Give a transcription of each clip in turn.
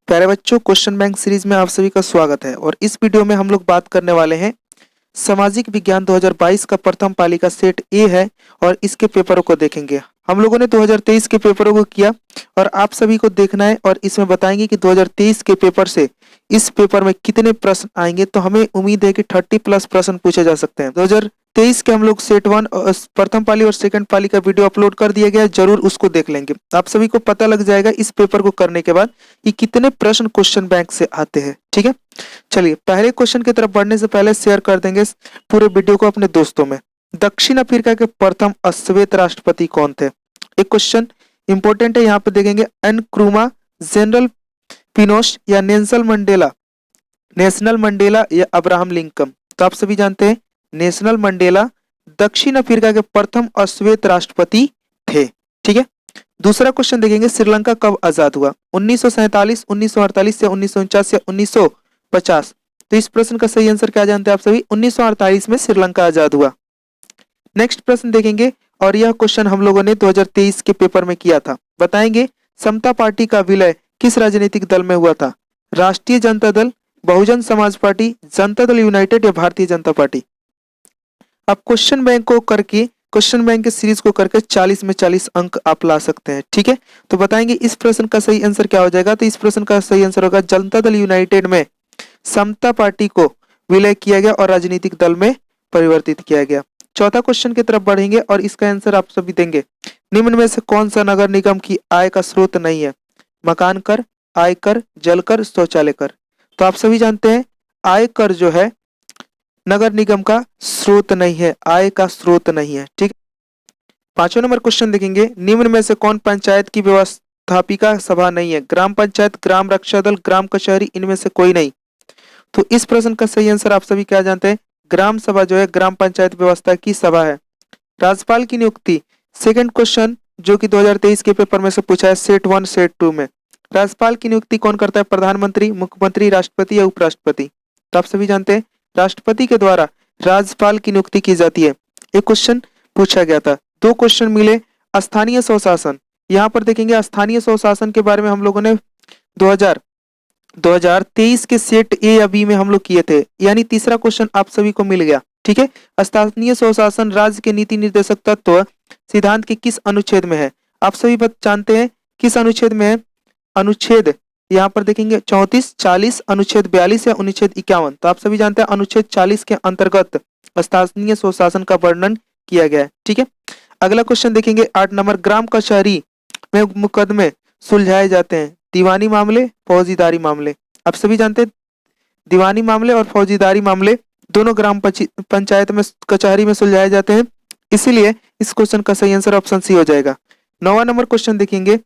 प्यारे बच्चों, question bank series में आप सभी का स्वागत है। और इस वीडियो में हम लोग बात करने वाले हैं सामाजिक विज्ञान 2022 का प्रथम पाली का सेट ए है और इसके पेपरों को देखेंगे। हम लोगों ने 2023 के पेपरों को किया और आप सभी को देखना है और इसमें बताएंगे कि 2023 के पेपर से इस पेपर में कितने प्रश्न आएंगे। तो हमें उम्मीद है कि 30+ प्रश्न पूछे जा सकते हैं। 2023 के हम लोग सेट 1 प्रथम पाली और सेकंड पाली का वीडियो अपलोड कर दिया गया है, जरूर उसको देख लेंगे। आप सभी को पता लग जाएगा इस पेपर को करने के बाद कि कितने प्रश्न क्वेश्चन बैंक से आते हैं। ठीक है, चलिए पहले क्वेश्चन की तरफ बढ़ने से पहले शेयर कर देंगे पूरे वीडियो को अपने दोस्तों में। दक्षिण अफ्रीका के प्रथम अश्वेत राष्ट्रपति कौन थे? एक क्वेश्चन इंपॉर्टेंट है, यहाँ पे देखेंगे नक्रुमा, जनरल पिनोश या नेशनल मंडेला या अब्राहम लिंकन। तो आप सभी जानते हैं नेशनल मंडेला दक्षिण अफ्रीका के प्रथम अश्वेत राष्ट्रपति थे। ठीक है, दूसरा क्वेश्चन देखेंगे, श्रीलंका कब आजाद हुआ? 1947, 1948 या 1949 या 1950? तो इस प्रश्न का सही आंसर क्या जानते हैं आप सभी? 1948 में श्रीलंका आजाद हुआ। नेक्स्ट प्रश्न देखेंगे और यह क्वेश्चन हम लोगों ने 2023 के पेपर में किया था। बताएंगे समता पार्टी का विलय किस राजनीतिक दल में हुआ था? राष्ट्रीय जनता दल, बहुजन समाज पार्टी, जनता दल यूनाइटेड या भारतीय जनता पार्टी? अब क्वेश्चन बैंक के सीरीज को करके 40 में 40 अंक आप ला सकते हैं। ठीक है, तो बताएंगे इस प्रश्न का सही आंसर क्या हो जाएगा? तो इस प्रश्न का सही आंसर होगा जनता दल यूनाइटेड में समता पार्टी को विलय किया गया और राजनीतिक दल में परिवर्तित किया गया। चौथा क्वेश्चन की तरफ बढ़ेंगे और इसका आंसर आप सभी देंगे। निम्न में से कौन सा नगर निगम की आय का स्रोत नहीं है? मकान कर, आयकर, जल कर, शौचालय कर? तो आप सभी जानते हैं आयकर जो है नगर निगम का स्रोत नहीं है, आय का स्रोत नहीं है। ठीक, पांचवा नंबर क्वेश्चन देखेंगे, निम्न में से कौन पंचायत की व्यवस्थापिका सभा नहीं है? ग्राम पंचायत, ग्राम रक्षा दल, ग्राम कचहरी, इनमें से कोई नहीं। तो इस प्रश्न का सही आंसर आप सभी क्या जानते हैं? ग्राम सभा जो है ग्राम पंचायत व्यवस्था की सभा है। राज्यपाल की नियुक्ति, सेकंड क्वेश्चन जो कि 2023 के पेपर में से पूछा है सेट 1 सेट 2 में। राज्यपाल की नियुक्ति कौन करता है? प्रधानमंत्री, मुख्यमंत्री, राष्ट्रपति या उपराष्ट्रपति? तो आप सभी जानते हैं राष्ट्रपति के द्वारा राज्यपाल की नियुक्ति की जाती है। एक क्वेश्चन पूछा गया था, दो क्वेश्चन मिले। स्थानीय स्वशासन, यहाँ पर देखेंगे स्थानीय स्वशासन के बारे में हम लोगों ने 2023 के सेट ए या बी में हम लोग किए थे, यानी तीसरा क्वेश्चन आप सभी को मिल गया। ठीक है, स्थानीय स्वशासन राज्य के नीति निर्देशक तत्व सिद्धांत के किस अनुच्छेद में है? आप सभी जानते हैं किस अनुच्छेद में है? अनुच्छेद यहाँ पर देखेंगे 34, 40, अनुच्छेद 42 या अनुच्छेद 51? तो आप सभी जानते हैं अनुच्छेद 40 के अंतर्गत स्थानीय स्वशासन का वर्णन किया गया है। ठीक है, अगला क्वेश्चन देखेंगे 8 नंबर, ग्राम कचहरी में मुकदमे सुलझाए जाते हैं? दीवानी मामले, फौजीदारी मामले? आप सभी जानते हैं दीवानी मामले और फौजीदारी मामले दोनों ग्राम पंचायत में कचहरी में सुलझाए जाते हैं, इसीलिए इस क्वेश्चन का सही आंसर ऑप्शन सी हो जाएगा। 9वां नंबर क्वेश्चन देखेंगे,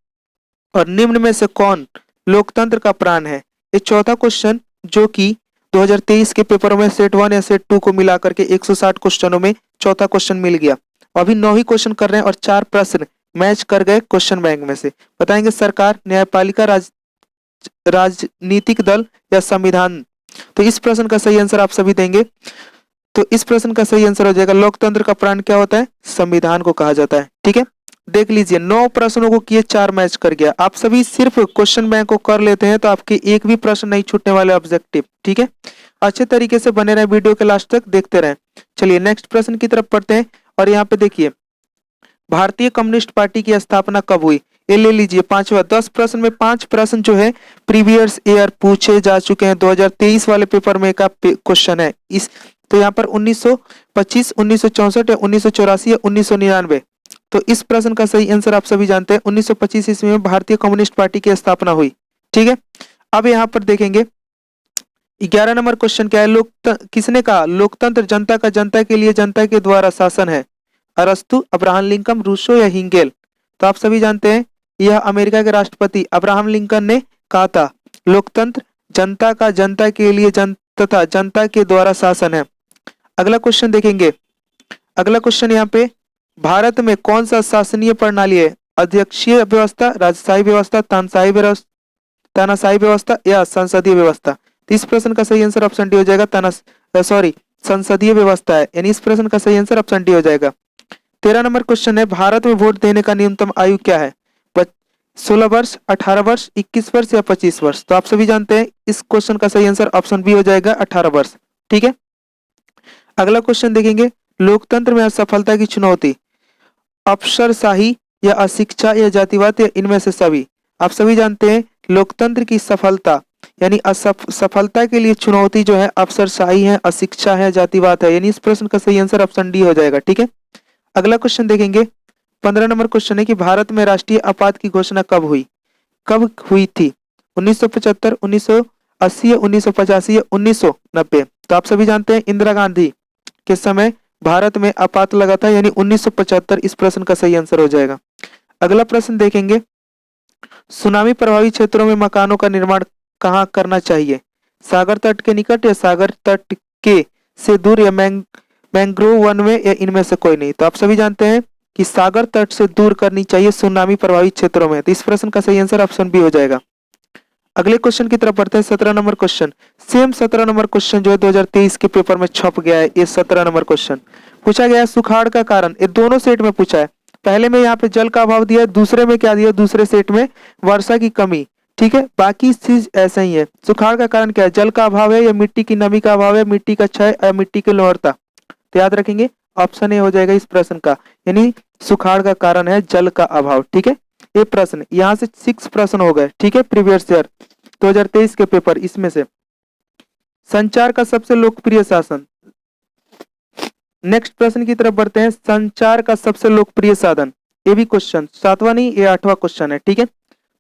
और निम्न में से कौन लोकतंत्र का प्राण है? ये चौथा क्वेश्चन जो कि 2023 के पेपरों में सेट 1 या सेट 2 को मिला करके 160 क्वेश्चनों में चौथा क्वेश्चन मिल गया। अभी 9 ही क्वेश्चन कर रहे हैं और 4 प्रश्न मैच कर गए क्वेश्चन बैंक में से। बताएंगे सरकार, न्यायपालिका, राजनीतिक दल या संविधान? तो इस प्रश्न का सही आंसर आप सभी देंगे। तो इस प्रश्न का सही आंसर हो जाएगा लोकतंत्र का प्राण क्या होता है? संविधान को कहा जाता है। ठीक है, देख लीजिए 9 प्रश्नों को किए, 4 मैच कर गया। आप सभी सिर्फ क्वेश्चन बैंक को कर लेते हैं तो आपके एक भी प्रश्न नहीं छूटने वाले ऑब्जेक्टिव। ठीक है, अच्छे तरीके से बने रहे, वीडियो के लास्ट तक देखते रहें। चलिए नेक्स्ट प्रश्न की तरफ पढ़ते हैं और यहाँ पे देखिए भारतीय कम्युनिस्ट पार्टी की स्थापना कब हुई? ये ले लीजिए 5वां। 10 प्रश्न में 5 प्रश्न जो है प्रीवियस ईयर पूछे जा चुके हैं। 2023 वाले पेपर में का क्वेश्चन है इस, तो यहाँ पर 1925, 1964 या 1984 या 1999? तो इस प्रश्न का सही आंसर आप सभी जानते हैं 1925 ईस्वी में भारतीय कम्युनिस्ट पार्टी की स्थापना हुई। ठीक है, अब यहाँ पर देखेंगे 11 नंबर क्वेश्चन क्या है? किसने कहा लोकतंत्र जनता का जनता के लिए जनता के द्वारा शासन है? अरस्तु, अब्राहम लिंकन, रूसो या हिंगेल? तो आप सभी जानते हैं यह अमेरिका के राष्ट्रपति अब्राहम लिंकन ने कहा था लोकतंत्र जनता का जनता के लिए तथा जनता के द्वारा शासन है। अगला क्वेश्चन देखेंगे, अगला क्वेश्चन यहाँ पे भारत में कौन सा शासनीय प्रणाली है? अध्यक्षीय व्यवस्था, राजशाही व्यवस्था, तानाशाही व्यवस्था या संसदीय व्यवस्था? तो इस प्रश्न का सही आंसर ऑप्शन डी हो जाएगा संसदीय व्यवस्था है, यानी इस प्रश्न का सही आंसर ऑप्शन डी हो जाएगा। 13 नंबर क्वेश्चन है भारत में वोट देने का न्यूनतम आयु क्या है? 16 वर्ष, 18 वर्ष, 21 वर्ष या 25 वर्ष? तो आप सभी जानते हैं इस क्वेश्चन का सही आंसर ऑप्शन बी हो जाएगा 18 वर्ष। ठीक है, अगला क्वेश्चन देखेंगे, लोकतंत्र में असफलता की चुनौती अफसरशाही या अशिक्षा या जातिवाद या इनमें से सभी? आप सभी जानते हैं लोकतंत्र की सफलता यानी सफलता के लिए चुनौती जो है अफसरशाही है, अशिक्षा है, जातिवाद है, यानी इस प्रश्न का सही आंसर ऑप्शन डी हो जाएगा। ठीक है, अगला क्वेश्चन देखेंगे, 15 नंबर क्वेश्चन है कि भारत में राष्ट्रीय आपात की घोषणा कब हुई? कब हुई थी? 1975, 1980 या 1985 या 1990? तो आप सभी जानते हैं इंदिरा गांधी के समय भारत में आपात लगा था, यानी 1975 इस प्रश्न का सही आंसर हो जाएगा। अगला प्रश्न देखेंगे, सुनामी प्रभावित क्षेत्रों में मकानों का निर्माण कहाँ करना चाहिए? सागर तट के निकट या सागर तट के से दूर या मैंग्रोव वन में या इनमें से कोई नहीं? तो आप सभी जानते हैं कि सागर तट से दूर करनी चाहिए सुनामी प्रभावित क्षेत्रों में, तो इस प्रश्न का सही आंसर ऑप्शन बी हो जाएगा। अगले क्वेश्चन की तरफ बढ़ते हैं, 17 number question. Same 17 number question जो है 2023 के पेपर में छप गया है। ये 17 नंबर क्वेश्चन पूछा गया है, सुखाड़ का कारण, ये दोनों सेट में पूछा है। पहले में यहाँ पे जल का अभाव दिया है, दूसरे में क्या दिया, दूसरे सेट में वर्षा की कमी। ठीक है, बाकी चीज ऐसा ही है। सुखाड़ का कारण क्या है? जल का अभाव है या मिट्टी की नमी का अभाव है, मिट्टी का क्षय या मिट्टी की लोहरता? तो याद रखेंगे ऑप्शन ए हो जाएगा इस प्रश्न का, यानी सुखाड़ का कारण है जल का अभाव। ठीक है, ये प्रश्न यहाँ से 6 प्रश्न हो गए। ठीक है, प्रीवियस ईयर 2023 के पेपर इसमें से। संचार का सबसे लोकप्रिय साधन, नेक्स्ट प्रश्न की तरफ बढ़ते हैं, संचार का सबसे लोकप्रिय साधन, ये भी क्वेश्चन 7वां नहीं ये 8वां क्वेश्चन है। ठीक है,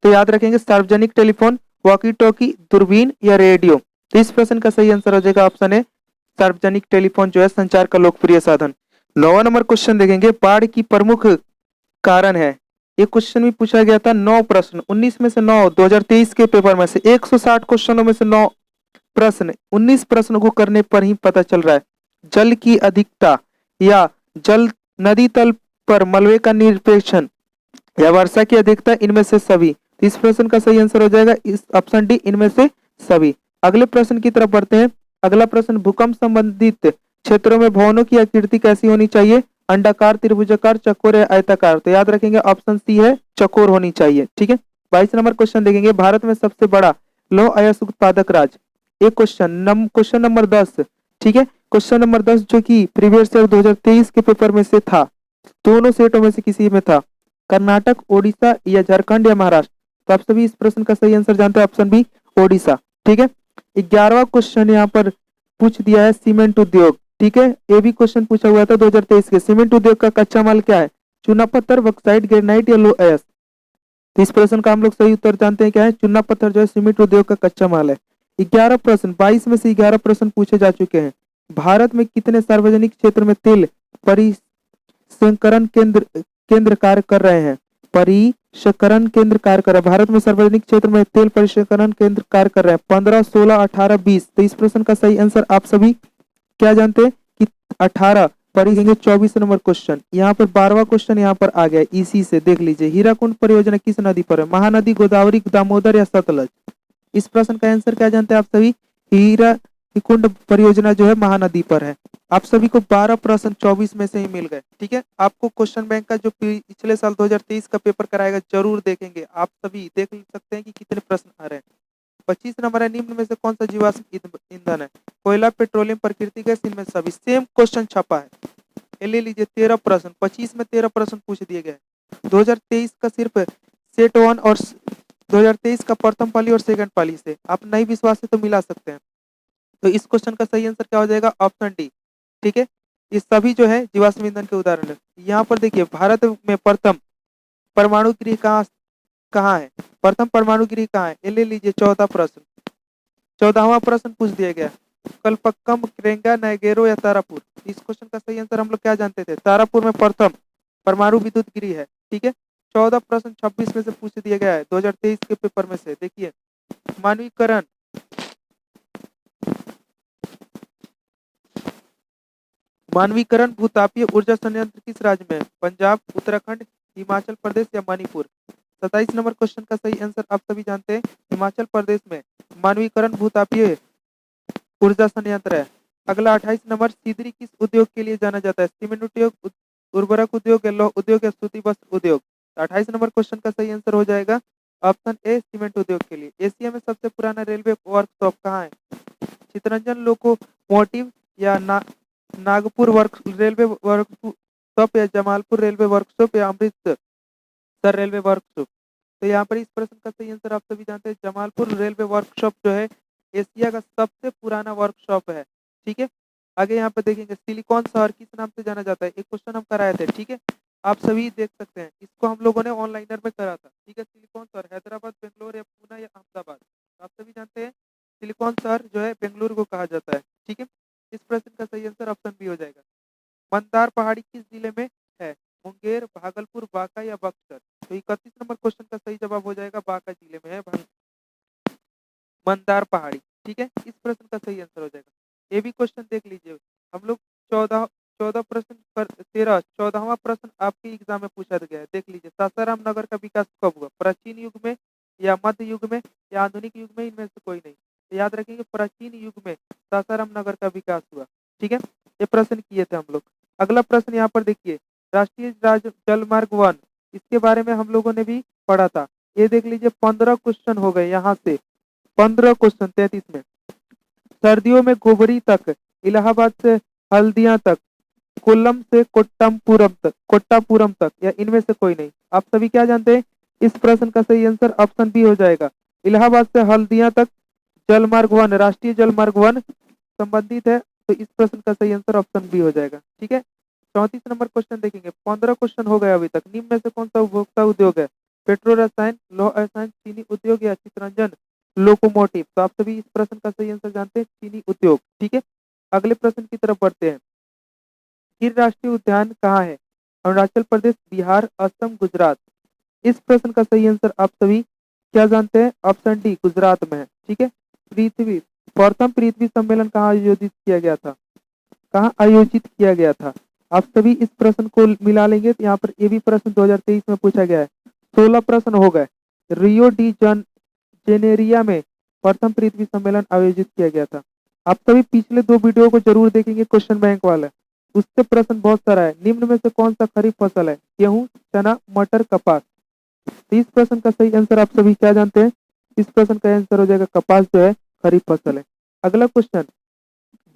तो याद रखेंगे सार्वजनिक टेलीफोन, वॉकी टॉकी, दूरबीन या रेडियो? तो इस प्रश्न का सही आंसर हो जाएगा ऑप्शन है सार्वजनिक टेलीफोन जो है संचार का लोकप्रिय साधन। 9वां नंबर क्वेश्चन देखेंगे, बाढ़ की प्रमुख कारण है, ये क्वेश्चन भी पूछा गया था। 9 प्रश्न, 19 में से 9 2023 के पेपर में से 160 क्वेश्चनों में से 9 प्रश्न 19 प्रश्न को करने पर ही पता चल रहा है। जल की अधिकता या जल नदी तल पर मलबे का निरपेक्षण या वर्षा की अधिकता, इनमें से सभी? इस प्रश्न का सही आंसर हो जाएगा इस ऑप्शन डी, इनमें से सभी। अगले प्रश्न की तरफ बढ़ते हैं, अगला प्रश्न, भूकंप संबंधित क्षेत्रों में भवनों की आकृति कैसी होनी चाहिए? अंडाकार, त्रिभुजाकार, चौकोर या आयताकार? तो याद रखेंगे ऑप्शन सी है चौकोर होनी चाहिए। ठीक है, 22 नंबर क्वेश्चन देखेंगे, भारत में सबसे बड़ा लौह अयस्क उत्पादक राज्य? एक क्वेश्चन नंबर 10। ठीक है, क्वेश्चन नंबर 10 जो कि प्रीवियस ईयर 2023 के पेपर में से था, दोनों सेटों में से किसी में था, कर्नाटक, ओडिशा या झारखंड या महाराष्ट्र? तो आप सभी इस प्रश्न का सही आंसर जानते हैं, ऑप्शन बी ओडिशा। ठीक है, 11वां क्वेश्चन यहाँ पर पूछ दिया है, सीमेंट उद्योग। ठीक है, ये भी क्वेश्चन पूछा हुआ था 2023 के, सीमेंट उद्योग का कच्चा माल क्या है? चूना पत्थर, बक्साइट, ग्रेनाइट या लौह अयस्क? तो इस प्रश्न का हम लोग सही उत्तर जानते हैं क्या है, चूना पत्थर जो है सीमेंट उद्योग का कच्चा माल है। 11 प्रश्न, 22 में से 11 प्रश्न पूछे जा चुके हैं। भारत में कितने सार्वजनिक क्षेत्र में तेल परिसंकरण केंद्र कार्य कर रहे हैं? परिसंकरण केंद्र कार्य कर रहे हैं, भारत में सार्वजनिक क्षेत्र में तेल परिसंकरण केंद्र कार्य कर रहे हैं 15, 16, 18, 20? तो इस प्रश्न का सही आंसर आप सभी क्या जानते हैं कि 18 पर ही। 24 नंबर क्वेश्चन, यहाँ पर 12वां क्वेश्चन यहाँ पर आ गया, इसी से देख लीजिए, हीराकुंड परियोजना किस नदी पर है? महानदी, गोदावरी, दामोदर या सतलज? इस प्रश्न का आंसर क्या जानते हैं आप सभी? हीराकुंड परियोजना जो है महानदी पर है। आप सभी को 12 प्रश्न 24 में से ही मिल गए। ठीक है, आपको क्वेश्चन बैंक का जो पिछले साल 2023 का पेपर कराएगा जरूर देखेंगे, आप सभी देख सकते हैं कि कितने प्रश्न आ रहे हैं। 25 नंबर है, निम्न में से कौन सा जीवाश्म ईंधन है? कोयला, पेट्रोलियम, प्राकृतिक गैस, इनमें सभी? सेम क्वेश्चन छपा है, ये ले लीजिए 13 प्रश्न, 25 में 13 प्रश्न पूछ दिए गए। 2023 का सिर्फ सेट 1 और 2023 का प्रथम पाली और सेकंड पाली से, आप नहीं विश्वास है तो मिला सकते हैं। तो इस क्वेश्चन का सही आंसर क्या हो जाएगा? Option D. ठीक है, ये सभी जो है जीवाश्म ईंधन के उदाहरण है। यहाँ पर देखिए, भारत में प्रथम परमाणु गृह कहाँ है? प्रथम परमाणु गृह कहाँ है? ये ले लीजिए 14 प्रश्न, 14वां प्रश्न पूछ दिया गया, कलपक्कम, क्रेंगा, नैगेरो या तारापुर? इस क्वेश्चन का सही आंसर हम लोग क्या जानते थे? तारापुर में प्रथम परमाणु विद्युत गृह है। ठीक है, 14 प्रश्न 26 में से पूछ दिया गया है 2023 के पेपर में से। देखिए, मानवीकरण, भूतापीय ऊर्जा संयंत्र किस राज्य में है? पंजाब, उत्तराखंड, हिमाचल प्रदेश या मणिपुर? 27 नंबर क्वेश्चन का सही आंसर आप सभी जानते हैं, हिमाचल प्रदेश में मानवीकरण भूतापीय ऊर्जा संयंत्र है। अगला 28 नंबर, सीदरी किस उद्योग के लिए जाना जाता है? सीमेंट उद्योग, उर्वरक उद्योग या लौह उद्योग या सूती वस्त्र उद्योग? 28 नंबर क्वेश्चन का सही आंसर हो जाएगा ऑप्शन ए सीमेंट उद्योग के लिए। एशिया में सबसे पुराना रेलवे वर्कशॉप कहाँ है? चितरंजन लोकोमोटिव या नागपुर वर्क रेलवे वर्कशॉप या जमालपुर रेलवे वर्कशॉप या अमृतसर रेलवे वर्कशॉप। तो यहाँ पर इस प्रश्न का सही आंसर आप सभी जानते हैं, जमालपुर रेलवे वर्कशॉप जो है एशिया का सबसे पुराना वर्कशॉप है। ठीक है, आगे यहाँ पर देखेंगे सिलिकॉन शहर किस नाम से जाना जाता है? एक क्वेश्चन हम कराए थे। ठीक है, आप सभी देख सकते हैं, इसको हम लोगों ने ऑनलाइनर में करा था। ठीक है, सिलिकॉन शहर हैदराबाद, बेंगलोर या पूना या अहमदाबाद। तो आप सभी जानते हैं सिलिकॉन शहर जो है बेंगलुरु को कहा जाता है। ठीक है, इस प्रश्न का सही आंसर ऑप्शन बी हो जाएगा। मंदार पहाड़ी किस जिले में है? मुंगेर, भागलपुर, बांका या बक्सर। तो 31 नंबर क्वेश्चन का सही जवाब हो जाएगा बांका जिले में है मंदार पहाड़ी। ठीक है, इस प्रश्न का सही आंसर हो जाएगा। ये भी क्वेश्चन देख लीजिए, हम लोग 14 14 प्रश्न पर 14वां प्रश्न आपके एग्जाम में पूछा गया है। देख लीजिए, सासाराम नगर का विकास कब हुआ? प्राचीन युग में या मध्य युग में या आधुनिक युग में? इनमें से कोई नहीं। तो याद रखेंगे प्राचीन युग में सासाराम नगर का विकास हुआ। ठीक है, ये प्रश्न किए थे हम लोग। अगला प्रश्न यहाँ पर देखिए, राष्ट्रीय जल मार्ग 1, इसके बारे में हम लोगों ने भी पढ़ा था। ये देख लीजिए 15 क्वेश्चन हो गए यहाँ से, 15 क्वेश्चन 33 में। सर्दियों में गोबरी तक, इलाहाबाद से हल्दिया तक, कोल्लम से कोट्टापुरम तक या इनमें से कोई नहीं। आप सभी क्या जानते हैं? इस प्रश्न का सही आंसर ऑप्शन बी हो जाएगा। इलाहाबाद से हल्दिया तक जलमार्ग 1, राष्ट्रीय जलमार्ग 1 संबंधित है। तो इस प्रश्न का सही आंसर ऑप्शन बी हो जाएगा। ठीक है, 34 नंबर क्वेश्चन देखेंगे, 15 क्वेश्चन हो गए अभी तक। निम्न में से कौन सा उपभोक्ता उद्योग है? पेट्रो रसायन, लौह रसायन, चीनी उद्योग या चितरंजन लोकोमोटिव। तो आप सभी इस प्रश्न का सही आंसर जानते हैं, चीनी उद्योग। ठीक है, अगले प्रश्न की तरफ बढ़ते हैं। गिर राष्ट्रीय उद्यान कहाँ है? अरुणाचल प्रदेश, बिहार, असम, गुजरात। इस प्रश्न का सही आंसर आप सभी क्या जानते हैं? ऑप्शन डी गुजरात में है। ठीक है, प्रथम पृथ्वी सम्मेलन कहाँ आयोजित किया गया था? कहाँ आयोजित किया गया था? आप सभी इस प्रश्न को मिला लेंगे तो यहाँ पर ये भी प्रश्न 2023 में पूछा गया है। 16 प्रश्न हो गए। रियो डी जेनेरिया में प्रथम पृथ्वी सम्मेलन आयोजित किया गया था। आप सभी पिछले 2 वीडियो को जरूर देखेंगे, क्वेश्चन बैंक वाला, उससे प्रश्न बहुत सारा है। निम्न में से कौन सा खरीफ फसल है? गेहूं, चना, मटर, कपास। तो इस प्रश्न का सही आंसर आप सभी क्या जानते हैं? इस प्रश्न का आंसर हो जाएगा कपास जो है खरीफ फसल है। अगला क्वेश्चन,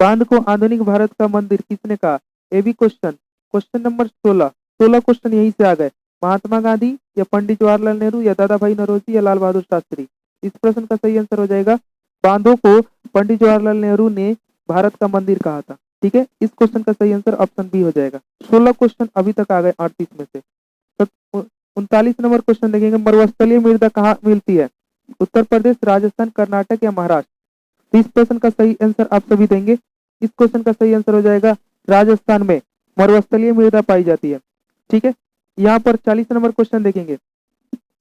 बांध को आधुनिक भारत का मंदिर किसने कहा? ये भी क्वेश्चन नंबर 16 क्वेश्चन यहीं से आ गए। महात्मा गांधी या पंडित जवाहरलाल नेहरू या दादा भाई नौरोजी या लाल बहादुर शास्त्री। इस प्रश्न का सही आंसर हो जाएगा बांधों को पंडित जवाहरलाल नेहरू ने भारत का मंदिर कहा था। ठीक है, इस क्वेश्चन का सही आंसर ऑप्शन बी हो जाएगा। 16 क्वेश्चन अभी तक आ गए 38 में से। 39 नंबर क्वेश्चन देखेंगे, मरुस्थलीय मृदा कहाँ मिलती है? उत्तर प्रदेश, राजस्थान, कर्नाटक या महाराष्ट्र। इस प्रश्न का सही आंसर आप सभी देंगे। इस क्वेश्चन का सही आंसर हो जाएगा राजस्थान में मरुस्थलीय मृदा पाई जाती है। ठीक है, यहाँ पर 40 नंबर क्वेश्चन देखेंगे।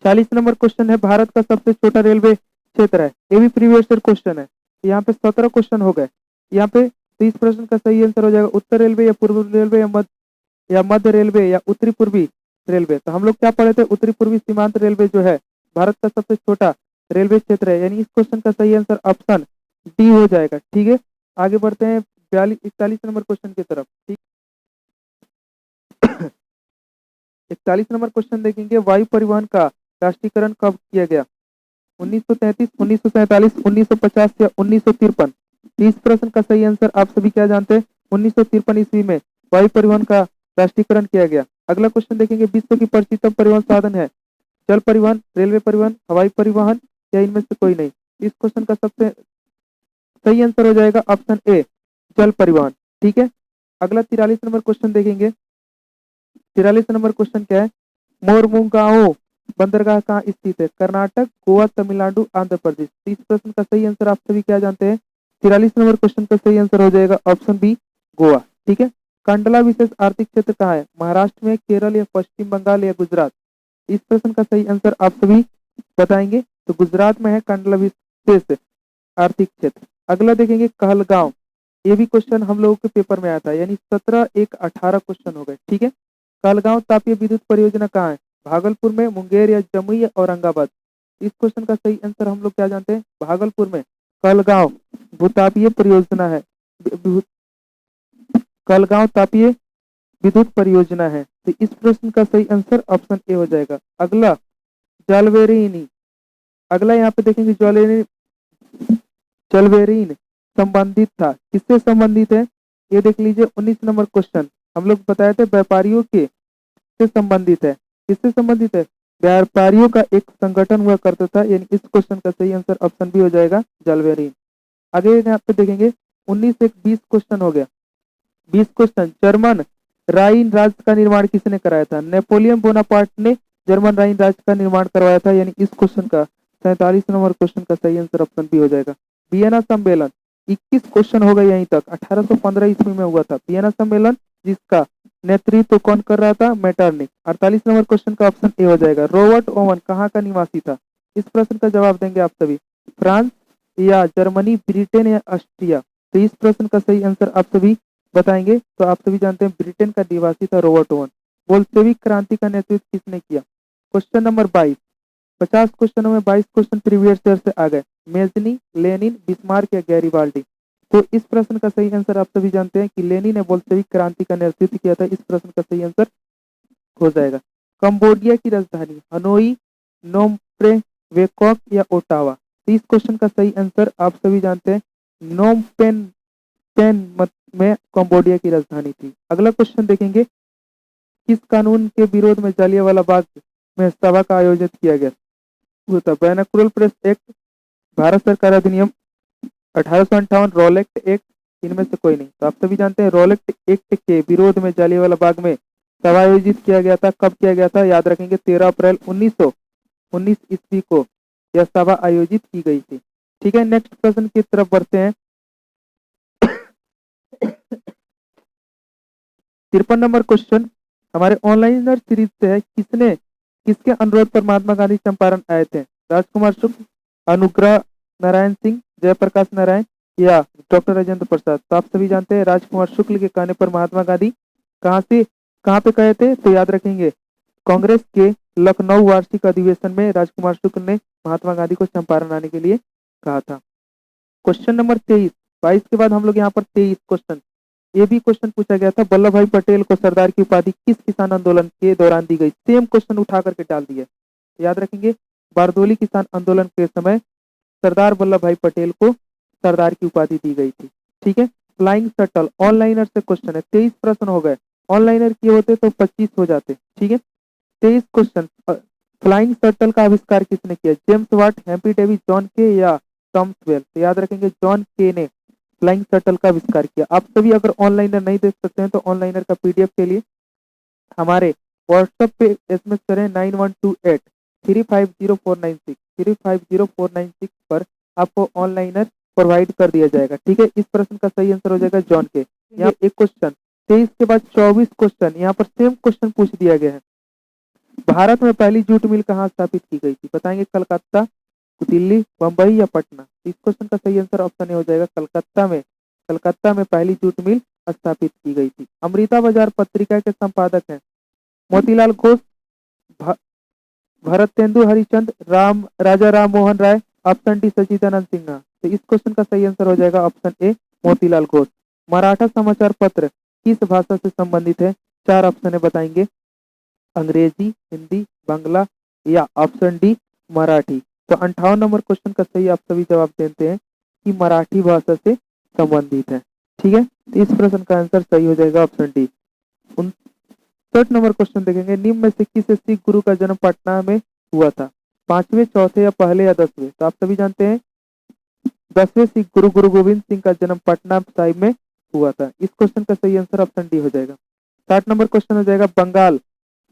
40 नंबर क्वेश्चन है, भारत का सबसे छोटा रेलवे क्षेत्र है। ये भी प्रीवियस ईयर क्वेश्चन है। यहाँ पे 17 क्वेश्चन हो गए यहाँ पे। तो इस प्रश्न का सही आंसर हो जाएगा उत्तर रेलवे या पूर्व रेलवे या मध्य रेलवे या उत्तरी पूर्वी रेलवे। तो हम लोग क्या पढ़े थे? उत्तरी पूर्वी सीमांत रेलवे जो है भारत का सबसे छोटा रेलवे क्षेत्र है, यानी इस क्वेश्चन का सही आंसर ऑप्शन डी हो जाएगा। ठीक है, आगे बढ़ते हैं 41 नंबर क्वेश्चन की तरफ। ठीक, 41 नंबर क्वेश्चन देखेंगे, वायु परिवहन का राष्ट्रीयकरण कब किया गया? 1933, 1947, 1950 या 1953। इस प्रश्न का सही आंसर आप सभी क्या जानते हैं? 1953 ईस्वी में वायु परिवहन का राष्ट्रीयकरण किया गया। अगला क्वेश्चन देखेंगे, विश्व की प्रसिद्धतम परिवहन साधन है जल परिवहन, रेलवे परिवहन, हवाई परिवहन या इनमें से कोई नहीं। इस क्वेश्चन का सबसे सही आंसर हो जाएगा ऑप्शन ए जल परिवहन। ठीक है, अगला 43 नंबर क्वेश्चन देखेंगे। 43 नंबर क्वेश्चन क्या है? मोरमुगाओ बंदरगाह कहाँ स्थित है? कर्नाटक, गोवा, तमिलनाडु, आंध्र प्रदेश। इस प्रश्न का सही आंसर आप सभी क्या जानते हैं? 43 नंबर क्वेश्चन का सही आंसर हो जाएगा ऑप्शन बी गोवा। ठीक है, कंडला विशेष आर्थिक क्षेत्र कहाँ है? महाराष्ट्र में, केरल या पश्चिम बंगाल या गुजरात। इस प्रश्न का सही आंसर आप सभी बताएंगे। तो गुजरात में है कंडला विशेष आर्थिक क्षेत्र। अगला देखेंगे कहलगांव। ये भी क्वेश्चन हम लोगों के पेपर में आया था, यानी 17, 1, 18 क्वेश्चन हो गए। ठीक है, कहलगांव तापीय विद्युत परियोजना कहाँ है? भागलपुर में, मुंगेर या जमुई या औरंगाबाद। इस क्वेश्चन का सही आंसर हम लोग क्या जानते हैं? भागलपुर में कहलगांव भूतापीय परियोजना है। कहलगांव तापीय विद्युत परियोजना है। तो इस प्रश्न का सही आंसर ऑप्शन ए हो जाएगा। अगला जलवेरिनी, अगला यहाँ पे देखेंगे ज्वेलरी जलवेरीन संबंधित था, किससे संबंधित है ये देख लीजिए। 19 नंबर क्वेश्चन हम लोग बताए थे व्यापारियों के से संबंधित है, किससे संबंधित है, व्यापारियों का एक संगठन हुआ करता था, यानी इस क्वेश्चन का सही आंसर ऑप्शन बी हो जाएगा जलवेरीन। आगे यहाँ पे देखेंगे 19 से 20 क्वेश्चन हो गया। 20 क्वेश्चन, जर्मन राइन राज्य का निर्माण किसने कराया था, नेपोलियन बोनापार्ट ने जर्मन राइन राज्य का निर्माण करवाया था, यानी इस क्वेश्चन का 47 नंबर क्वेश्चन का सही आंसर ऑप्शन बी हो जाएगा। वियना सम्मेलन 21 क्वेश्चन हो गए यहीं तक, 1815 ईस्वी में हुआ था वियना सम्मेलन, जिसका नेतृत्व कौन कर रहा था, मेटरनिख। 48 नंबर क्वेश्चन का ऑप्शन ए हो जाएगा। रॉबर्ट ओवन कहाँ का निवासी था, इस प्रश्न का जवाब देंगे आप सभी, फ्रांस या जर्मनी, ब्रिटेन या ऑस्ट्रिया। तो इस प्रश्न का सही आंसर आप सभी बताएंगे। तो आप सभी जानते हैं ब्रिटेन का निवासी था रॉबर्ट ओवन। बोल्शेविक क्रांति का नेतृत्व किसने किया, क्वेश्चन नंबर 22। 50 क्वेश्चनों में 22 क्वेश्चन प्रीवियस ईयर से आ गए, मेजनी, लेनिन, बिस्मार्क या गैरीबाल्डी। तो इस प्रश्न का सही आंसर आप सभी जानते हैं कि लेनिन ने बोल्शेविक क्रांति का नेतृत्व किया था, इस प्रश्न का सही आंसर हो जाएगा। कंबोडिया की राजधानी हनोई, नोम वेकॉक या ओटावा। तो इस क्वेश्चन का सही आंसर आप सभी जानते हैं, नोम पेन में कंबोडिया की राजधानी थी। अगला क्वेश्चन देखेंगे, किस कानून के विरोध में जालियांवाला बाग में सभा का आयोजित किया गया, वो था बैनाकुलर प्रेस एक्ट, भारत सरकार अधिनियम 1858, रोलेक्ट एक्ट, इनमें से कोई नहीं। तो आप सभी जानते हैं रोलेक्ट एक्ट के विरोध में जालियांवाला बाग में सभा आयोजित किया गया था। कब किया गया था, याद रखेंगे 13 अप्रैल 1919 ईस्वी को यह सभा आयोजित की गई थी। ठीक है, नेक्स्ट प्रश्न की तरफ बढ़ते हैं। 53 नंबर क्वेश्चन हमारे ऑनलाइनर सीरीज से है, किसके अनुरोध पर महात्मा गांधी चंपारण आए थे, राजकुमार शुक्ल, अनुग्रह नारायण सिंह, जयप्रकाश नारायण या डॉक्टर राजेंद्र प्रसाद। तो आप सभी जानते हैं राजकुमार शुक्ल के कहने पर महात्मा गांधी कहाँ पे गए थे, तो याद रखेंगे कांग्रेस के लखनऊ वार्षिक अधिवेशन में राजकुमार शुक्ल ने महात्मा गांधी को चंपारण आने के लिए कहा था। क्वेश्चन नंबर 23, 22 के बाद हम लोग यहाँ पर 23 क्वेश्चन, ये भी क्वेश्चन पूछा गया था, वल्लभ भाई पटेल को सरदार की उपाधि किस किसान आंदोलन के दौरान दी गई, सेम क्वेश्चन उठा करके डाल दिया। याद रखेंगे बारदोली किसान आंदोलन के समय सरदार वल्लभ भाई पटेल को सरदार की उपाधि दी गई थी। ठीक है, फ्लाइंग शटल ऑनलाइनर से क्वेश्चन है, 23 प्रश्न हो गए, ऑनलाइनर किए होते तो 25 हो जाते। ठीक है, 23 क्वेश्चन, फ्लाइंग शटल का आविष्कार किसने किया, James Watt, Hampi Davy, John के या टॉमस वेल। तो याद रखेंगे जॉन के ने फ्लाइंग शटल का आविष्कार किया। आप सभी अगर ऑनलाइनर नहीं देख सकते हैं तो ऑनलाइनर का पीडीएफ के लिए हमारे व्हाट्सएप पे एसएमएस करें 9128 350496 350496 पर आपको ऑनलाइनर प्रोवाइड कर दिया जाएगा। ठीक है, इस प्रश्न का सही आंसर हो जाएगा जॉन के। यहाँ एक क्वेश्चन 23 के बाद 24 क्वेश्चन, यहाँ पर सेम क्वेश्चन पूछ दिया गया है, भारत में पहली जूट मिल कहाँ स्थापित की गई थी, बताएंगे कलकत्ता, दिल्ली, बंबई या पटना। इस क्वेश्चन का सही आंसर ऑप्शन ए हो जाएगा कलकत्ता में पहली जूट मिल स्थापित की गई थी। अमृता बाजार पत्रिका के संपादक हैं मोतीलाल घोष, भरतेंदु हरिचंद, राजा राम मोहन राय, ऑप्शन डी सचिदानंद सिन्हा। तो इस क्वेश्चन का सही आंसर हो जाएगा ऑप्शन ए मोतीलाल घोष। मराठा समाचार पत्र किस भाषा से संबंधित है, 4 ऑप्शन है, बताएंगे अंग्रेजी, हिंदी, बांग्ला या ऑप्शन डी मराठी। तो 58 नंबर क्वेश्चन का सही आप सभी जवाब देते हैं कि मराठी भाषा से संबंधित है। ठीक है, तो इस प्रश्न का आंसर सही हो जाएगा ऑप्शन डी। 59 नंबर क्वेश्चन देखेंगे, निम्न में से किस सिख गुरु का जन्म पटना में हुआ था, 5वें, चौथे या पहले या 10वें। तो आप सभी जानते हैं 10वें सिख गुरु गुरु गोविंद सिंह का जन्म पटना साहिब में हुआ था। इस क्वेश्चन का सही आंसर ऑप्शन डी हो जाएगा। 60 नंबर क्वेश्चन हो जाएगा,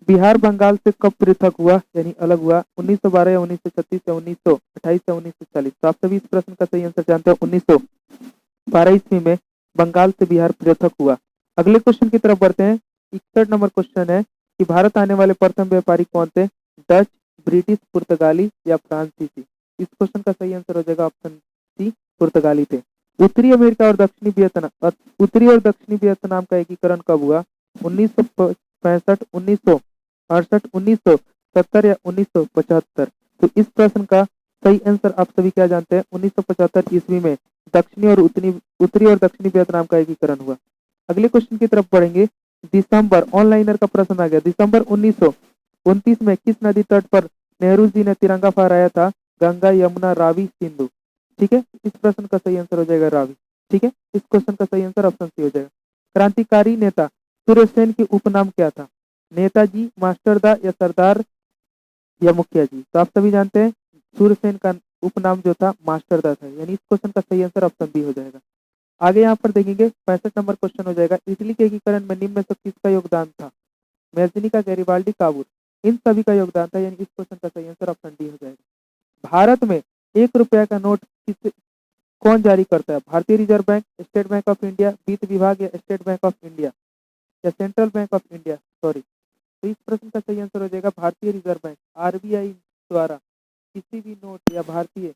बिहार बंगाल से कब पृथक हुआ यानी अलग हुआ, 1912 या 1936 या 1928 या 1940। तो आप सभी इस प्रश्न का सही आंसर जानते हैं, 1912 ईस्वी में बंगाल से बिहार पृथक हुआ। अगले क्वेश्चन की तरफ बढ़ते हैं। 61 नंबर क्वेश्चन है कि भारत आने वाले प्रथम व्यापारी कौन थे, डच, ब्रिटिश, पुर्तगाली या फ्रांसीसी। इस क्वेश्चन का सही आंसर हो जाएगा ऑप्शन सी पुर्तगाली थे। उत्तरी अमेरिका और दक्षिणी वियतनाम का एकीकरण कब हुआ, 1965, 1968, 1970 या 1975। तो इस प्रश्न का सही आंसर आप सभी क्या जानते हैं, 1975 ईस्वी में उत्तरी और दक्षिणी वियतनाम का एकीकरण हुआ। अगले क्वेश्चन की तरफ बढ़ेंगे। दिसंबर, ऑनलाइनर का प्रश्न आ गया, दिसंबर 1929 में किस नदी तट पर नेहरू जी ने तिरंगा फहराया था? गंगा, यमुना, रावी, सिंधु। ठीक है, इस प्रश्न का सही आंसर हो जाएगा रावी। ठीक है, इस क्वेश्चन का सही आंसर ऑप्शन सी हो जाएगा। क्रांतिकारी नेता सूर्यसेन की उपनाम क्या था? नेताजी, मास्टरदा या सरदार या मुखिया जी? तो आप सभी जानते हैं सूर्यसेन का उपनाम जो था मास्टरदा था, यानी इस क्वेश्चन का सही आंसर ऑप्शन बी हो जाएगा। आगे यहाँ पर देखेंगे 65 नंबर क्वेश्चन हो जाएगा, इटली के एकीकरण में निम्न में से किसका योगदान था? मैजनी का, गैरिबाल्डी, काबूल, इन सभी का योगदान था, यानी इस क्वेश्चन का सही आंसर ऑप्शन डी हो जाएगा। भारत में 1 रुपया का नोट किस कौन जारी करता है? भारतीय reserve bank, state bank of India, वित्त विभाग या स्टेट बैंक ऑफ इंडिया या central bank of India? Sorry, तो इस प्रश्न का सही आंसर हो जाएगा भारतीय रिजर्व बैंक, आरबीआई द्वारा किसी भी नोट या भारतीय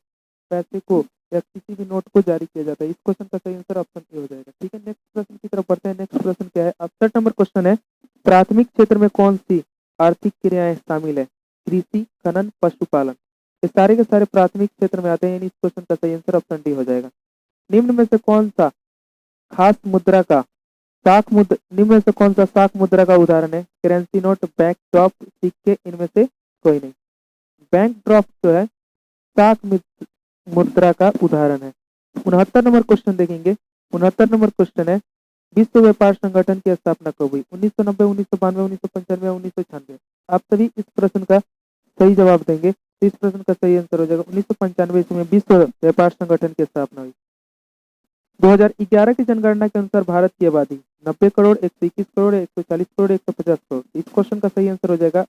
पैसे को या किसी भी नोट को जारी किया जाता है। इस क्वेश्चन का सही आंसर ऑप्शन ए हो जाएगा। ठीक है, नेक्स्ट प्रश्न की तरफ बढ़ते हैं। नेक्स्ट प्रश्न क्या है? 68 नंबर क्वेश्चन है, प्राथमिक क्षेत्र में कौन सी आर्थिक क्रियाएं शामिल है? कृषि, खनन, पशुपालन। ये सारे के सारे प्राथमिक क्षेत्र में आते हैं, यानी इस क्वेश्चन का सही आंसर ऑप्शन डी हो जाएगा। निम्न में से कौन सा खास मुद्रा का निम्न में से कौन सा साख मुद्रा का उदाहरण है? करेंसी नोट, बैंक ड्रॉप, सिक्के, इनमें से कोई नहीं। बैंक ड्रॉप जो है साख मुद्रा का उदाहरण है। 69 नंबर क्वेश्चन देखेंगे। 69 नंबर क्वेश्चन है, विश्व व्यापार संगठन की स्थापना कब हुई? 1990, 1992, 1995 या 1996? आप सभी इस प्रश्न का सही जवाब देंगे, तो इस प्रश्न का सही आंसर हो जाएगा 1995 में विश्व व्यापार संगठन की स्थापना हुई। 2011 की जनगणना के अनुसार भारत की आबादी 90 करोड़, 121 करोड़, 140 करोड़, 150 करोड़। इस क्वेश्चन का सही आंसर हो जाएगा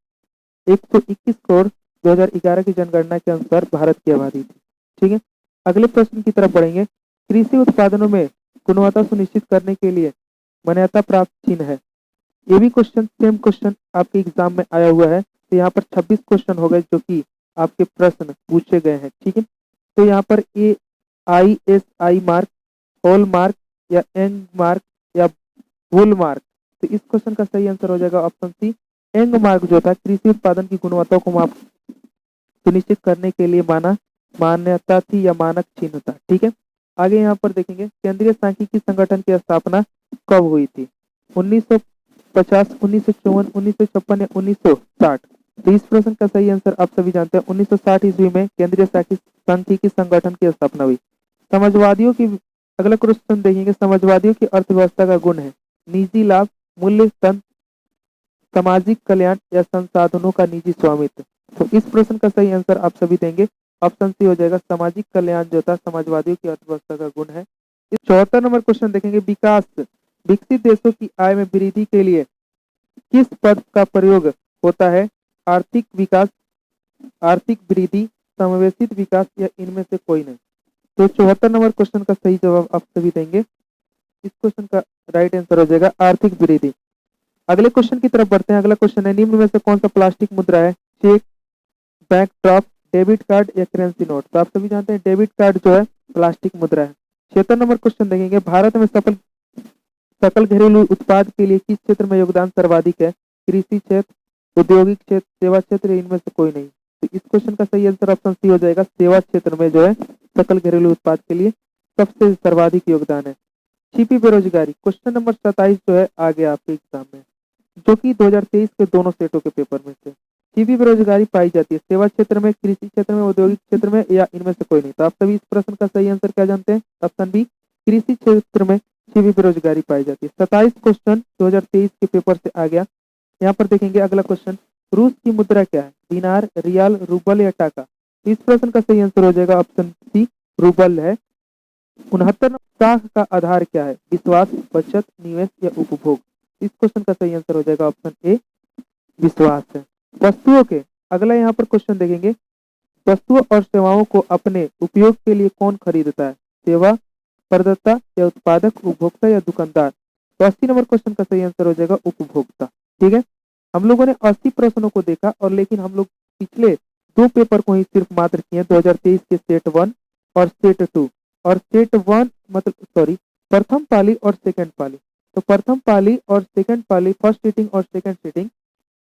121 करोड़ 2011 की जनगणना के अनुसार भारत की आबादी थी। ठीक है, अगले प्रश्न की तरफ बढ़ेंगे। कृषि उत्पादनों में गुणवत्ता सुनिश्चित करने के लिए मान्यता प्राप्त चिन्ह है। ये भी क्वेश्चन सेम क्वेश्चन आपके एग्जाम में आया हुआ है, तो यहाँ पर 26 क्वेश्चन हो गए जो कि आपके प्रश्न पूछे गए हैं। ठीक है, तो यहाँ पर AISI मार्क, हॉल मार्क या एंग मार्क या बुल मार्क, तो इस क्वेश्चन का सही आंसर हो जाएगा ऑप्शन सी, एंग मार्क जो था कृषि उत्पादन की गुणवत्ता को माप सुनिश्चित करने के लिए मान्यता थी या मानक चिन्ह था। ठीक है, आगे यहाँ पर देखेंगे केंद्रीय सांख्यिकी संगठन की स्थापना कब हुई थी? 1950, 1954, 1956 या 1960? तो इस प्रश्न का सही आंसर आप सभी जानते हैं 1960 ईस्वी में केंद्रीय सांख्यिकी संगठन की स्थापना हुई। समाजवादियों की, अगला क्वेश्चन देखेंगे, समाजवादियों की अर्थव्यवस्था का गुण है निजी लाभ, मूल्य तंत्र, सामाजिक कल्याण या संसाधनों का निजी स्वामित्व? तो इस प्रश्न का सही आंसर आप सभी देंगे, ऑप्शन सी हो जाएगा सामाजिक कल्याण जो था समाजवादियों की अर्थव्यवस्था का गुण है। इस 74 नंबर क्वेश्चन देखेंगे, विकसित देशों की आय में वृद्धि के लिए किस पद का प्रयोग होता है? आर्थिक विकास, आर्थिक वृद्धि, समावेशित विकास या इनमें से कोई नहीं? तो 74 नंबर क्वेश्चन का सही जवाब आप सभी देंगे, इस क्वेश्चन का राइट आंसर हो जाएगा आर्थिक वृद्धि। अगले क्वेश्चन की तरफ बढ़ते हैं। अगला क्वेश्चन है, निम्न में से कौन सा प्लास्टिक मुद्रा है? Cheque, bank draft, debit card या करेंसी नोट? तो आप सभी जानते हैं डेबिट कार्ड जो है प्लास्टिक मुद्रा है। 76 नंबर क्वेश्चन देखेंगे, भारत में सकल घरेलू उत्पाद के लिए किस क्षेत्र में योगदान सर्वाधिक है? कृषि क्षेत्र, औद्योगिक क्षेत्र, सेवा क्षेत्र, इनमें से कोई नहीं? तो इस क्वेश्चन का सही आंसर ऑप्शन सी हो जाएगा, सेवा क्षेत्र में जो है सकल घरेलू उत्पाद के लिए सबसे सर्वाधिक योगदान है। छिपी बेरोजगारी, क्वेश्चन नंबर 27 जो है आ गया आपके एग्जाम में, जो कि 2023 के दोनों सेटों के पेपर में से। छिपी बेरोजगारी पाई जाती है सेवा क्षेत्र में, कृषि क्षेत्र में, औद्योगिक क्षेत्र में या इनमें से कोई नहीं? तो आप सभी इस प्रश्न का सही आंसर क्या जानते हैं? ऑप्शन बी, कृषि क्षेत्र में छिपी बेरोजगारी पाई जाती है। 27 क्वेश्चन 2023 के पेपर से आ गया। यहाँ पर देखेंगे अगला क्वेश्चन, रूस की मुद्रा क्या है? दिनार, रियाल, रूबल या टाका? इस प्रश्न का सही आंसर हो जाएगा ऑप्शन सी, रूबल है। 69 साख का आधार क्या है? विश्वास, बचत, निवेश या उपभोग? इस क्वेश्चन का सही आंसर हो जाएगा ऑप्शन ए, विश्वास है। वस्तुओं के, अगला यहाँ पर क्वेश्चन देखेंगे, वस्तुओं और सेवाओं को अपने उपयोग के लिए कौन खरीदता है? सेवा प्रदाता या उत्पादक, उपभोक्ता या दुकानदार? तो 80 नंबर क्वेश्चन का सही आंसर हो जाएगा उपभोक्ता। ठीक है, हम लोगों ने 80 प्रश्नों को देखा, और लेकिन हम लोग पिछले 2 पेपर को ही सिर्फ मात्र किए, 2023 के सेट 1 और सेट 2। और सेट 1 मतलब सॉरी, प्रथम पाली और सेकंड पाली। तो प्रथम पाली और सेकंड पाली, फर्स्ट सीटिंग और सेकंड सीटिंग,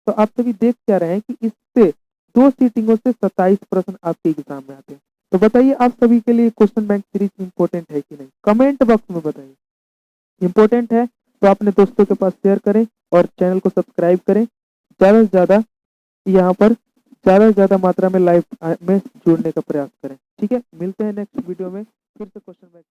तो आप सभी देख क्या रहे हैं कि इससे 2 सीटिंगों से 27 प्रश्न आपके एग्जाम में आते हैं। तो बताइए आप सभी के लिए क्वेश्चन बैंक सीरीज इंपॉर्टेंट है कि नहीं? कमेंट बॉक्स में बताइए, इंपॉर्टेंट है तो अपने दोस्तों के पास शेयर करें और चैनल को सब्सक्राइब करें। ज़्यादा से ज़्यादा यहाँ पर ज़्यादा से ज़्यादा मात्रा में लाइव में जुड़ने का प्रयास करें। ठीक है, मिलते हैं नेक्स्ट वीडियो में फिर से क्वेश्चन बैक।